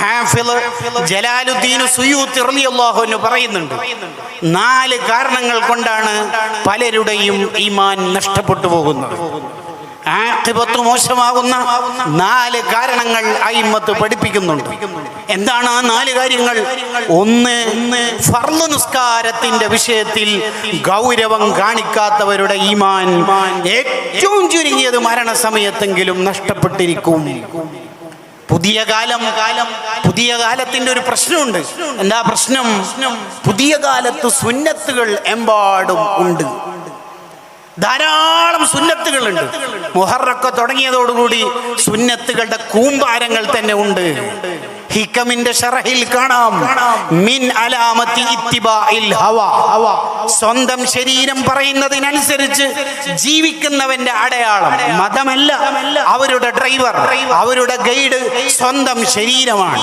ഹാഫിള് ജലാലുദ്ദീൻ സുയൂത്തി റളിയല്ലാഹു അൻഹു പറയുന്നുണ്ട്, 4 കാരണങ്ങൾ കൊണ്ടാണ് പലരുടെയും ഈമാൻ നഷ്ടപ്പെട്ടു പോകുന്നത്. ആഖിബത്ത് മോശമാകുന്ന 4 കാരണങ്ങൾ അയിമ്മത്ത് പഠിപ്പിക്കുന്നുണ്ട്. എന്താണ് ആ 4 കാര്യങ്ങൾ? 1, ഫർള് നിസ്കാരത്തിന്റെ വിഷയത്തിൽ ഗൗരവം കാണിക്കാത്തവരുടെ ഈമാൻ ഏറ്റവും ചുരുങ്ങിയത് മരണസമയത്തെങ്കിലും നഷ്ടപ്പെട്ടിരിക്കും. പുതിയ കാലത്തിന്റെ ഒരു പ്രശ്നമുണ്ട്. എന്താ പ്രശ്നം? പുതിയ കാലത്ത് സുന്നത്തുകൾ എമ്പാടും ഉണ്ട്, ധാരാളം സുന്നത്തുകളുണ്ട്. മുഹറൊക്കെ തുടങ്ങിയതോടുകൂടി സുന്നത്തുകളുടെ കൂമ്പാരങ്ങൾ തന്നെ ഉണ്ട്. ഹിക്കമിന്റെ ഷറഹിൽ കാണാം, മിൻ അലാമത്തി ഇത്തിബാഇൽ ഹവ, സ്വന്തം ശരീരം പറയുന്നതിനനുസരിച്ച് ജീവിക്കുന്നവന്റെ അടയാളം മതമല്ല, അവരുടെ ഡ്രൈവർ, അവരുടെ ഗൈഡ് സ്വന്തം ശരീരമാണ്.